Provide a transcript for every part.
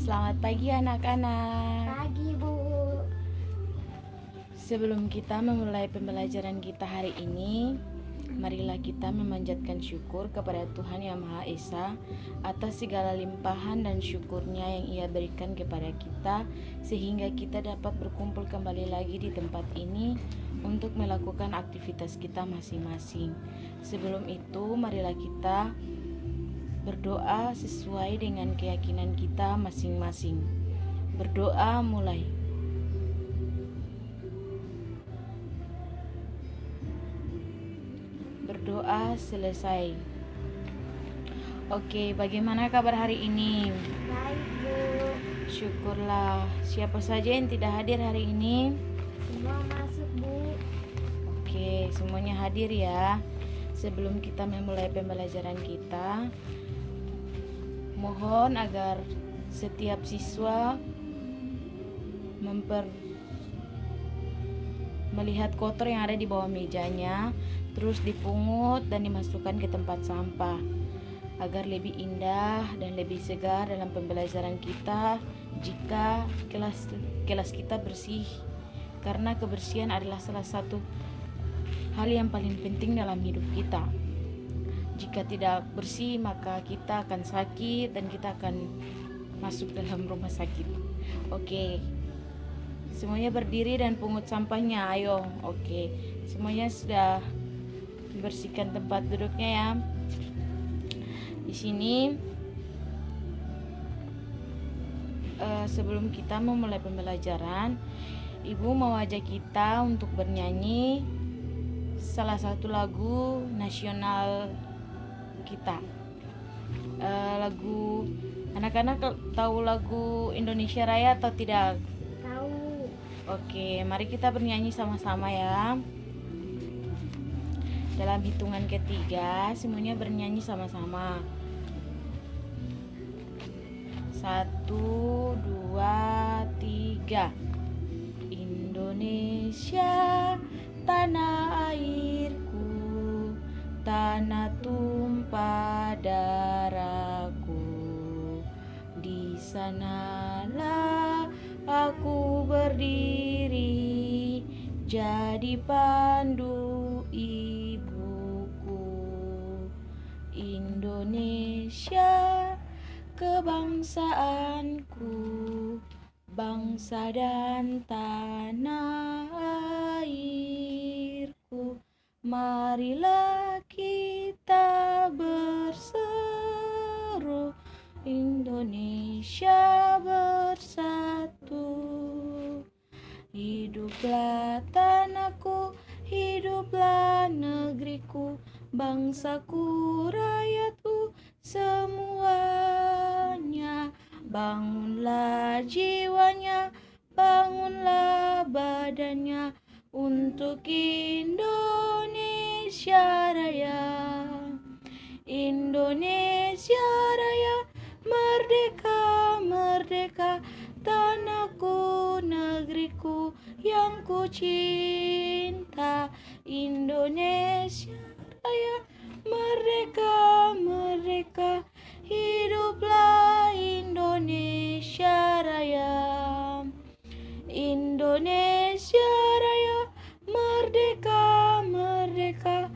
Selamat pagi anak-anak. Pagi, Bu. Sebelum kita memulai pembelajaran kita hari ini, marilah kita memanjatkan syukur kepada Tuhan Yang Maha Esa atas segala limpahan dan syukurnya yang Ia berikan kepada kita, sehingga kita dapat berkumpul kembali lagi di tempat ini untuk melakukan aktivitas kita masing-masing. Sebelum itu, marilah kita berdoa sesuai dengan keyakinan kita masing-masing. Berdoa mulai. Berdoa selesai. Oke, bagaimana kabar hari ini? Baik, Bu. Syukurlah. Siapa saja yang tidak hadir hari ini? Semua masuk, Bu. Oke, semuanya hadir ya. Sebelum kita memulai pembelajaran kita, mohon agar setiap siswa melihat kotor yang ada di bawah mejanya, terus dipungut dan dimasukkan ke tempat sampah, agar lebih indah dan lebih segar dalam pembelajaran kita jika kelas kita bersih, karena kebersihan adalah salah satu hal yang paling penting dalam hidup kita. Jika tidak bersih, maka kita akan sakit dan kita akan masuk dalam rumah sakit. Oke, semuanya berdiri dan pungut sampahnya. Ayo, oke. Semuanya sudah bersihkan tempat duduknya ya. Di sini sebelum kita memulai pembelajaran, Ibu mau ajak kita untuk bernyanyi salah satu lagu nasional kita. Lagu anak-anak tahu lagu Indonesia Raya atau tidak? Tahu. Oke, mari kita bernyanyi sama-sama ya. Dalam hitungan ketiga, semuanya bernyanyi sama-sama. 1, 2, 3. Indonesia, tanah airku, tanah tumpah darahku. Di sanalah aku berdiri, jadi pandu ibuku. Indonesia, kebangsaanku, bangsa dan tanah airku. Marilah kita berseru, Indonesia bersatu. Hiduplah tanahku, hiduplah negeriku, bangsaku, rakyatku, semuanya. Bangunlah jiwanya, bangunlah badannya untuk Indonesia Raya. Indonesia Raya, merdeka, merdeka, tanahku, negeriku yang ku cinta. Indonesia Raya, merdeka, merdeka, hiduplah Indonesia Raya. Indonesia Raya, merdeka, merdeka,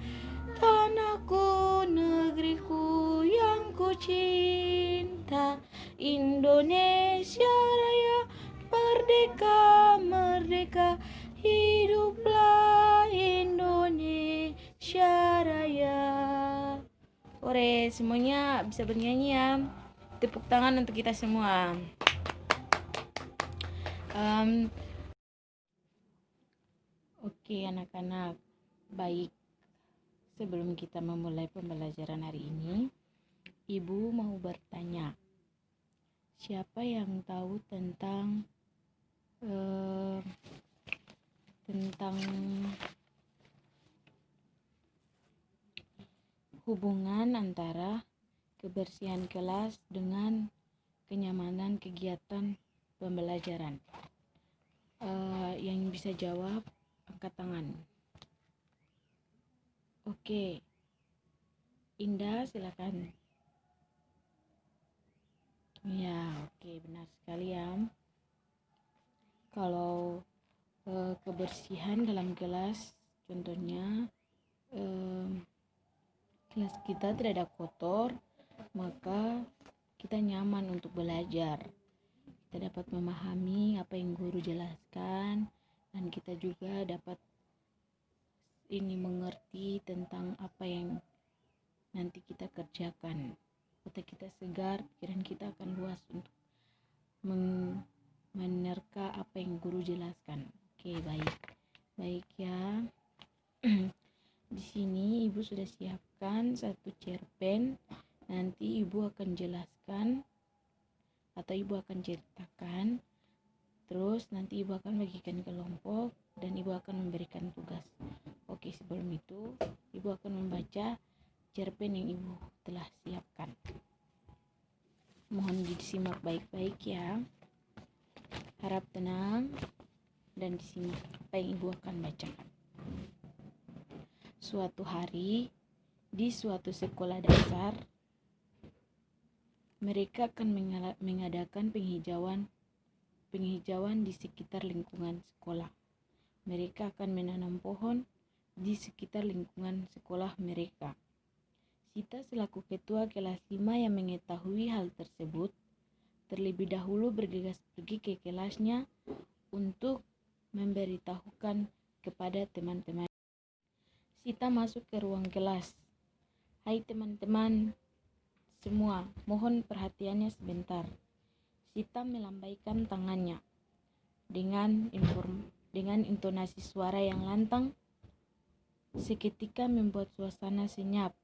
tanahku, negeriku yang ku cinta. Indonesia Raya, merdeka, merdeka, hiduplah Indonesia Raya. Ore, semuanya bisa bernyanyi ya. Tepuk tangan untuk kita semua. Oke anak-anak, baik. Sebelum kita memulai pembelajaran hari ini, Ibu mau bertanya, siapa yang tahu tentang hubungan antara kebersihan kelas dengan kenyamanan kegiatan pembelajaran? Yang bisa jawab angkat tangan. Oke, Indah silakan. Ya, oke, benar sekali ya. Kalau kebersihan dalam kelas, contohnya kelas kita tidak ada kotor, maka kita nyaman untuk belajar. Kita dapat memahami apa yang guru jelaskan, dan kita juga dapat mengerti tentang apa yang nanti kita kerjakan. Otak kita segar, pikiran kita akan luas untuk menerka apa yang guru jelaskan. Oke, baik ya. Di sini ibu sudah siapkan satu cerpen. Nanti ibu akan jelaskan atau ibu akan ceritakan. Terus nanti ibu akan bagikan kelompok dan ibu akan memberikan tugas. Oke, sebelum itu ibu akan membaca cerpen yang ibu telah siapkan. Mohon disimak baik-baik ya. Harap tenang dan disimak apa yang ibu akan bacakan. Suatu hari di suatu sekolah dasar, mereka akan mengadakan penghijauan di sekitar lingkungan sekolah. Mereka akan menanam pohon di sekitar lingkungan sekolah mereka. Sita selaku ketua kelas 5 yang mengetahui hal tersebut, terlebih dahulu bergegas pergi ke kelasnya untuk memberitahukan kepada teman-teman. Sita masuk ke ruang kelas. Hai teman-teman semua, mohon perhatiannya sebentar. Sita melambaikan tangannya dengan intonasi suara yang lantang, seketika membuat suasana senyap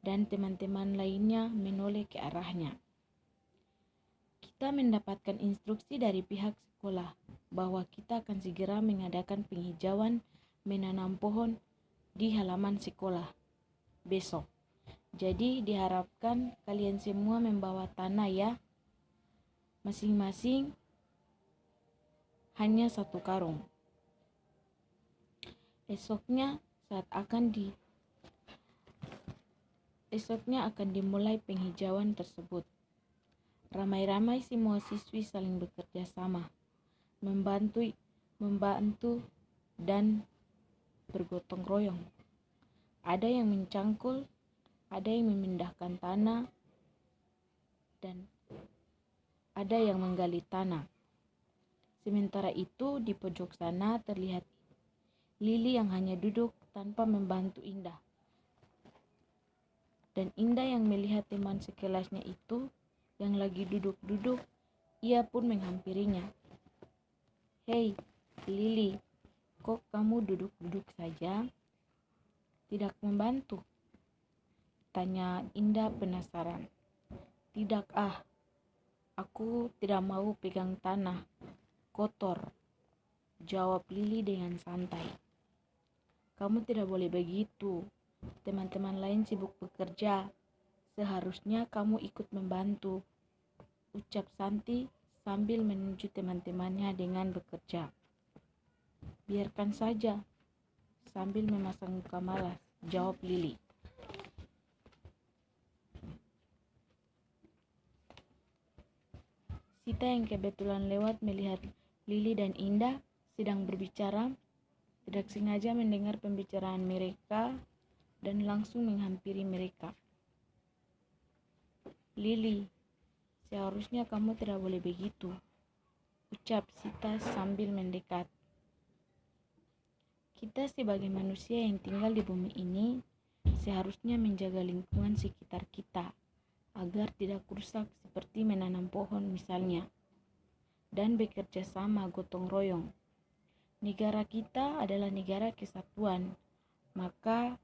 dan teman-teman lainnya menoleh ke arahnya. Kita mendapatkan instruksi dari pihak sekolah bahwa kita akan segera mengadakan penghijauan menanam pohon di halaman sekolah besok. Jadi diharapkan kalian semua membawa tanah ya. Masing-masing hanya 1 karung. Esoknya akan dimulai penghijauan tersebut. Ramai-ramai semua siswi saling bekerja sama, membantu dan bergotong royong. Ada yang mencangkul, ada yang memindahkan tanah, dan ada yang menggali tanah. Sementara itu di pojok sana terlihat Lili yang hanya duduk tanpa membantu Indah. Dan Indah yang melihat teman sekelasnya itu yang lagi duduk-duduk, ia pun menghampirinya. Hei, Lili, kok kamu duduk-duduk saja? Tidak membantu? Tanya Indah penasaran. Tidak aku tidak mau pegang tanah, kotor, jawab Lili dengan santai. Kamu tidak boleh begitu. Teman-teman lain sibuk bekerja. Seharusnya kamu ikut membantu, ucap Santi sambil menuju teman-temannya dengan bekerja. Biarkan saja, sambil memasang muka malas, jawab Lili. Sita yang kebetulan lewat melihat Lili dan Indah sedang berbicara, tidak sengaja mendengar pembicaraan mereka dan langsung menghampiri mereka. Lili, seharusnya kamu tidak boleh begitu, ucap Sita sambil mendekat. Kita sebagai manusia yang tinggal di bumi ini seharusnya menjaga lingkungan sekitar kita agar tidak rusak seperti menanam pohon misalnya, dan bekerja sama gotong royong. Negara kita adalah negara kesatuan, maka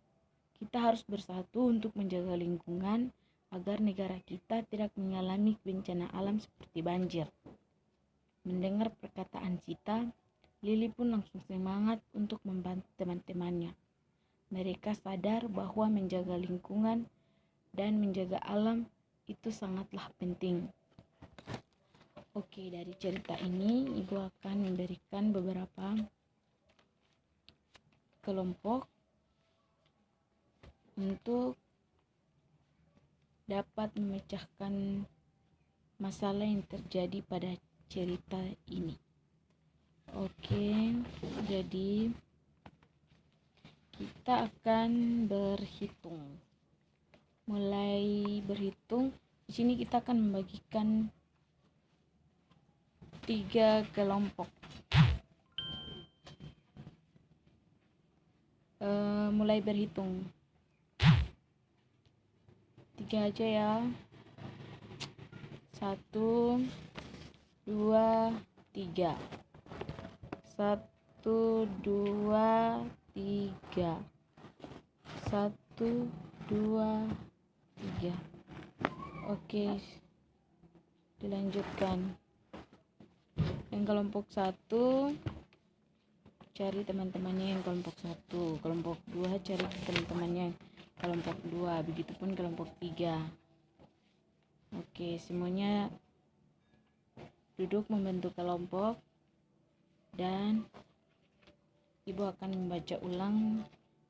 kita harus bersatu untuk menjaga lingkungan agar negara kita tidak mengalami bencana alam seperti banjir. Mendengar perkataan Sita, Lili pun langsung semangat untuk membantu teman-temannya. Mereka sadar bahwa menjaga lingkungan dan menjaga alam itu sangatlah penting. Oke, dari cerita ini Ibu akan memberikan beberapa kelompok untuk dapat memecahkan masalah yang terjadi pada cerita ini. Oke, jadi kita akan berhitung. Mulai berhitung, di sini kita akan membagikan 3 kelompok. Mulai berhitung. 3 aja ya. 1, 2, 3. 1, 2, 3. 1, 2, 3. Oke, dilanjutkan. Yang kelompok 1 cari teman-temannya yang kelompok 1, kelompok 2 cari teman-temannya yang kelompok 2, begitupun kelompok 3. Oke, semuanya duduk membentuk kelompok dan ibu akan membaca ulang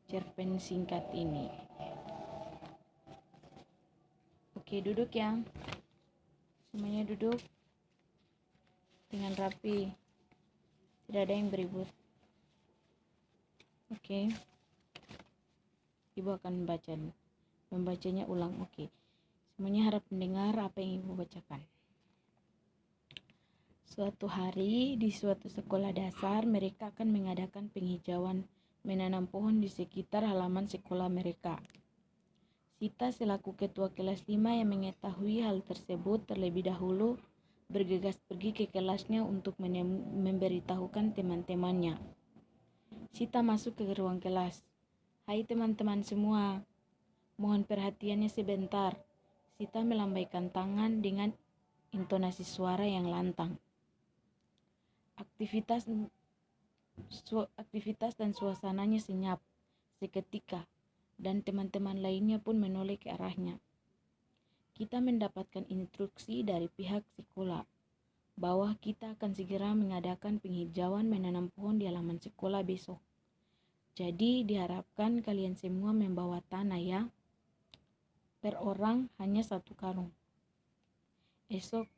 cerpen singkat ini. Oke, duduk ya. Semuanya duduk dengan rapi. Tidak ada yang beribut. Oke. Ibu akan membacanya ulang. Oke. Semuanya harap mendengar apa yang ibu bacakan. Suatu hari di suatu sekolah dasar, mereka akan mengadakan penghijauan menanam pohon di sekitar halaman sekolah mereka. Sita selaku ketua kelas 5 yang mengetahui hal tersebut terlebih dahulu bergegas pergi ke kelasnya untuk memberitahukan teman-temannya. Sita masuk ke ruang kelas. Hai teman-teman semua, mohon perhatiannya sebentar. Sita melambaikan tangan dengan intonasi suara yang lantang. Aktivitas dan suasananya senyap seketika, dan teman-teman lainnya pun menoleh ke arahnya. Kita mendapatkan instruksi dari pihak sekolah bahwa kita akan segera mengadakan penghijauan menanam pohon di halaman sekolah besok. Jadi diharapkan kalian semua membawa tanah ya. Per orang hanya 1 karung. Esok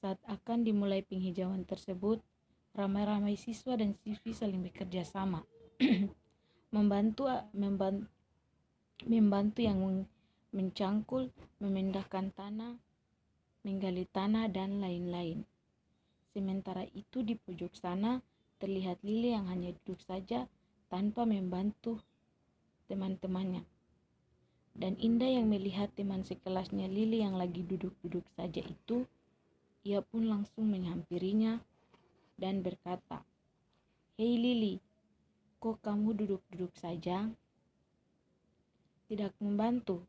saat akan dimulai penghijauan tersebut, ramai-ramai siswa dan siswi saling bekerja sama. membantu yang mencangkul, memindahkan tanah, menggali tanah, dan lain-lain. Sementara itu di pojok sana terlihat Lili yang hanya duduk saja tanpa membantu teman-temannya. Dan Indah yang melihat teman sekelasnya Lili yang lagi duduk-duduk saja itu, ia pun langsung menghampirinya dan berkata, "Hei Lili, kok kamu duduk-duduk saja? Tidak membantu?"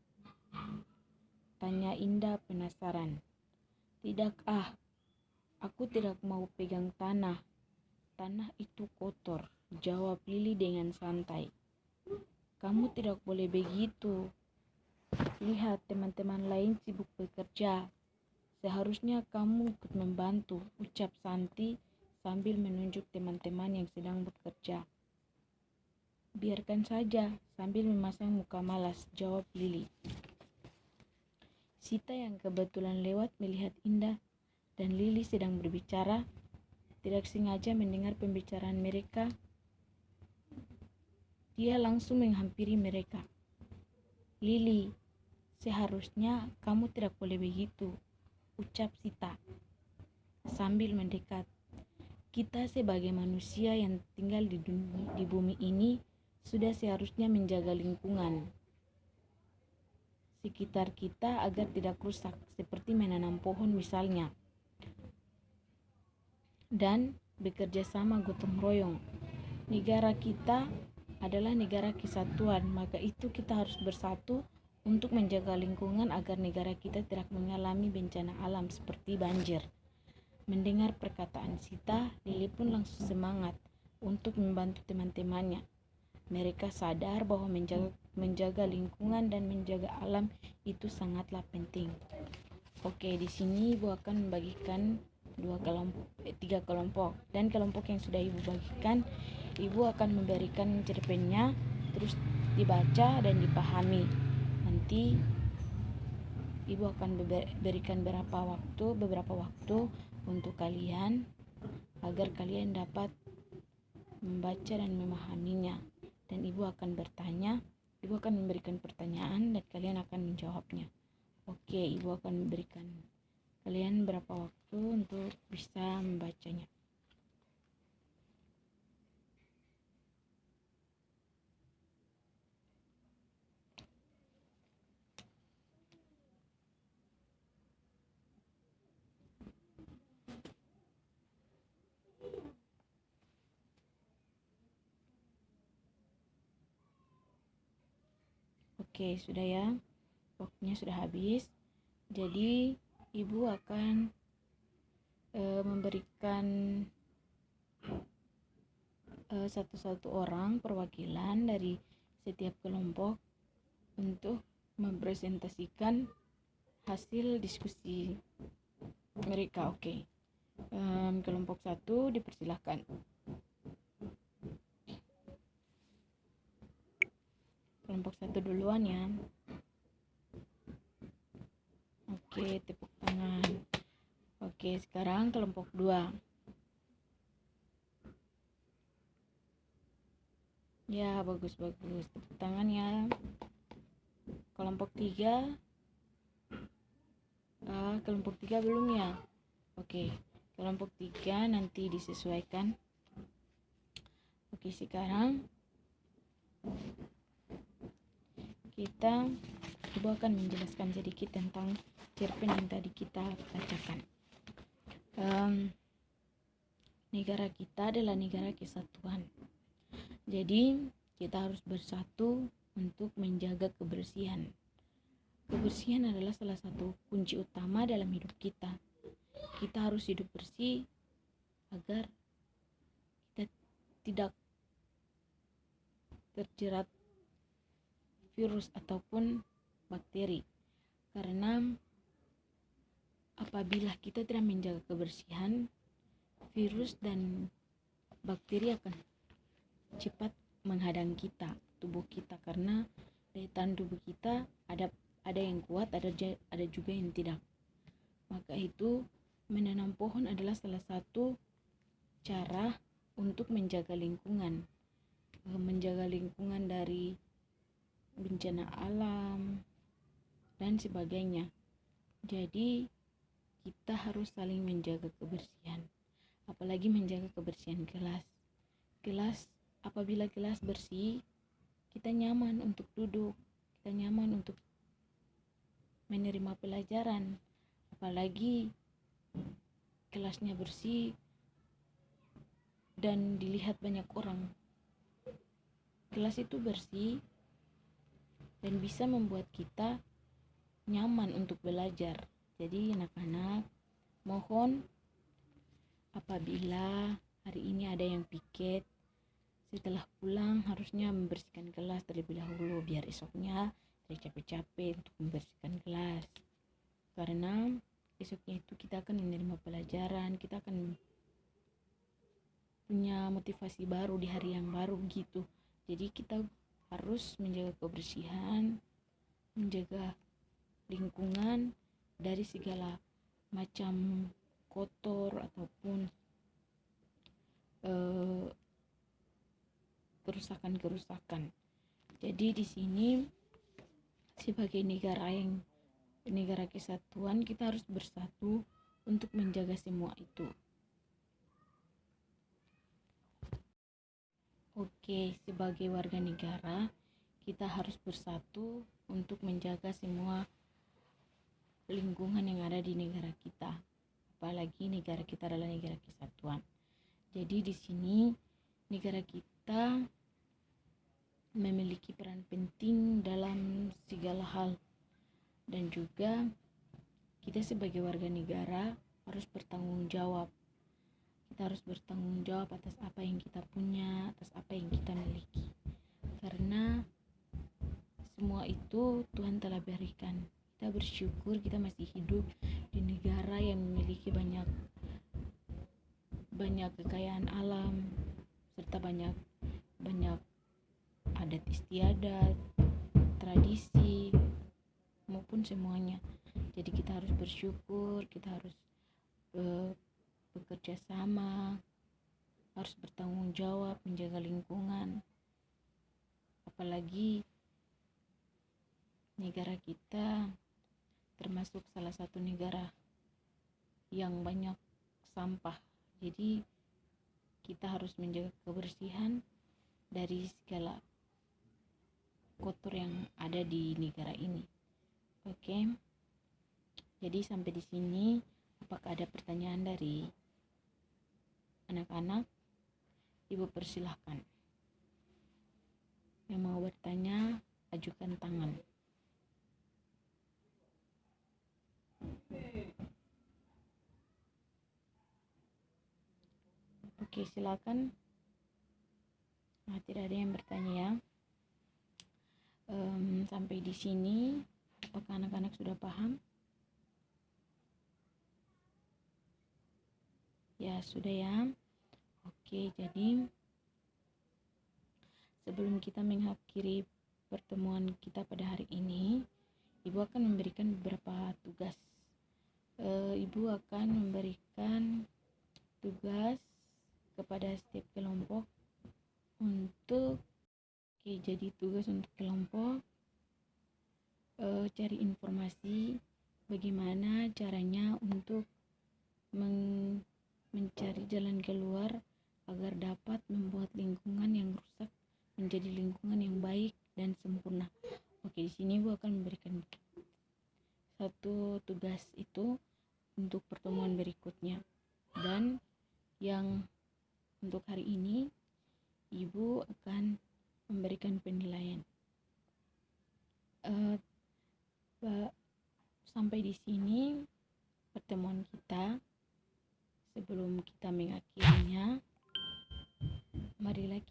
Tanya Indah penasaran. "Tidak aku tidak mau pegang tanah. Tanah itu kotor," jawab Lili dengan santai. "Kamu tidak boleh begitu. Lihat teman-teman lain sibuk bekerja. Seharusnya kamu ikut membantu," ucap Santi sambil menunjuk teman-teman yang sedang bekerja. "Biarkan saja," sambil memasang muka malas, jawab Lili. Sita yang kebetulan lewat melihat Indah dan Lili sedang berbicara, tidak sengaja mendengar pembicaraan mereka. Dia langsung menghampiri mereka. "Lili, seharusnya kamu tidak boleh begitu," ucap Sita sambil mendekat. "Kita sebagai manusia yang tinggal di bumi ini sudah seharusnya menjaga lingkungan sekitar kita agar tidak rusak, seperti menanam pohon misalnya, dan bekerja sama gotong royong. Negara kita adalah negara kesatuan, maka itu kita harus bersatu untuk menjaga lingkungan agar negara kita tidak mengalami bencana alam seperti banjir." Mendengar perkataan Sita, Lili pun langsung semangat untuk membantu teman-temannya. Mereka sadar bahwa menjaga lingkungan dan menjaga alam itu sangatlah penting. Oke, di sini Ibu akan membagikan 3 kelompok, dan kelompok yang sudah Ibu bagikan, Ibu akan memberikan cerpennya terus dibaca dan dipahami. Nanti Ibu akan berikan beberapa waktu untuk kalian agar kalian dapat membaca dan memahaminya. Dan ibu akan memberikan pertanyaan dan kalian akan menjawabnya. Oke, ibu akan memberikan kalian berapa waktu untuk bisa membacanya. Oke, sudah ya. Waktunya sudah habis. Jadi ibu akan memberikan satu-satu orang perwakilan dari setiap kelompok untuk mempresentasikan hasil diskusi mereka. Oke. Kelompok 1 dipersilahkan. Kelompok 1 duluan ya. Oke, tepuk tangan. Oke, sekarang kelompok 2. Ya, bagus. Tepuk tangan ya. Kelompok 3. Kelompok 3 belum ya? Oke, kelompok 3 nanti disesuaikan. Oke, sekarang ibu akan menjelaskan sedikit tentang cerpen yang tadi kita bacakan. Negara kita adalah negara kesatuan. Jadi kita harus bersatu untuk menjaga kebersihan. Kebersihan adalah salah satu kunci utama dalam hidup kita. Kita harus hidup bersih agar kita tidak terjerat virus ataupun bakteri. Karena apabila kita tidak menjaga kebersihan, virus dan bakteri akan cepat menghadang tubuh kita, karena daya tahan tubuh kita ada yang kuat, ada juga yang tidak. Maka itu menanam pohon adalah salah satu cara untuk menjaga lingkungan dari bencana alam dan sebagainya. Jadi kita harus saling menjaga kebersihan, apalagi menjaga kebersihan kelas. Apabila kelas bersih, kita nyaman untuk duduk, kita nyaman untuk menerima pelajaran. Apalagi kelasnya bersih dan dilihat banyak orang. Kelas itu bersih dan bisa membuat kita nyaman untuk belajar. Jadi anak-anak, mohon apabila hari ini ada yang piket, setelah pulang harusnya membersihkan kelas terlebih dahulu, biar esoknya tidak capek-capek untuk membersihkan kelas. Karena esoknya itu kita akan menerima pelajaran, kita akan punya motivasi baru di hari yang baru gitu. Jadi kita harus menjaga kebersihan, menjaga lingkungan dari segala macam kotor ataupun kerusakan. Jadi di sini sebagai negara kesatuan, kita harus bersatu untuk menjaga semua itu. Oke, sebagai warga negara, kita harus bersatu untuk menjaga semua lingkungan yang ada di negara kita. Apalagi negara kita adalah negara kesatuan. Jadi di sini negara kita memiliki peran penting dalam segala hal, dan juga kita sebagai warga negara harus bertanggung jawab. Kita harus bertanggung jawab atas apa yang kita punya, atas apa yang kita miliki, karena semua itu Tuhan telah berikan. Kita bersyukur kita masih hidup di negara yang memiliki banyak kekayaan alam, serta banyak adat istiadat, tradisi, maupun semuanya. Jadi kita harus bersyukur, kita harus bekerja sama, harus bertanggung jawab menjaga lingkungan. Apalagi negara kita termasuk salah satu negara yang banyak sampah. Jadi kita harus menjaga kebersihan dari segala kotor yang ada di negara ini. Oke. Jadi sampai di sini, apakah ada pertanyaan dari anak-anak? Ibu persilahkan. Yang mau bertanya, ajukan tangan. Oke, silakan. Nah, tidak ada yang bertanya ya. Sampai di sini, apakah anak-anak sudah paham? Ya, sudah ya. Oke, jadi sebelum kita mengakhiri pertemuan kita pada hari ini, Ibu akan memberikan beberapa tugas. Ibu akan memberikan tugas kepada setiap kelompok untuk jadi tugas untuk kelompok cari informasi bagaimana caranya untuk mencari jalan keluar agar dapat membuat lingkungan yang rusak menjadi lingkungan yang baik dan sempurna. Oke, di sini Bu akan memberikan satu tugas itu untuk pertemuan berikutnya. Dan yang untuk hari ini Ibu akan memberikan penilaian. Sampai di sini pertemuan kita. Sebelum kita mengakhirinya, marilah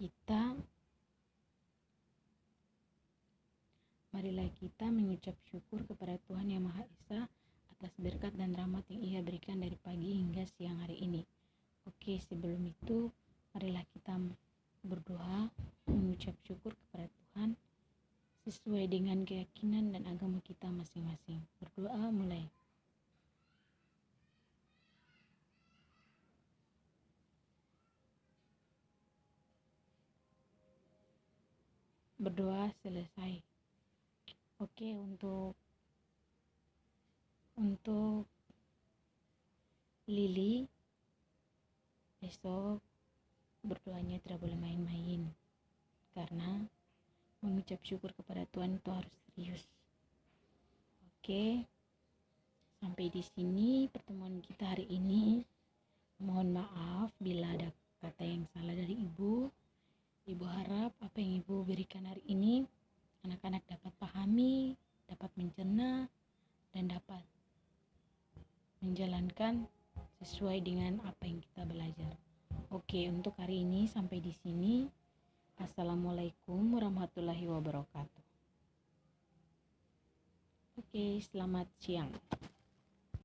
kita mengucap syukur kepada Tuhan Yang Maha Esa atas berkat dan rahmat yang Ia berikan dari pagi hingga siang hari ini. Oke, sebelum itu marilah kita berdoa mengucap syukur kepada Tuhan sesuai dengan keyakinan dan agama kita masing-masing. Berdoa mulai. Berdoa selesai. Oke, untuk Lili, besok berdoanya tidak boleh main-main, karena mengucap syukur kepada Tuhan itu harus serius. Oke, sampai di sini pertemuan kita hari ini. Mohon maaf bila ada kata yang salah dari Ibu. Ibu harap apa yang Ibu berikan hari ini anak-anak dapat pahami, dapat mencerna, dan dapat menjalankan sesuai dengan apa yang kita belajar. Oke, untuk hari ini sampai di sini. Assalamualaikum warahmatullahi wabarakatuh. Oke, selamat siang.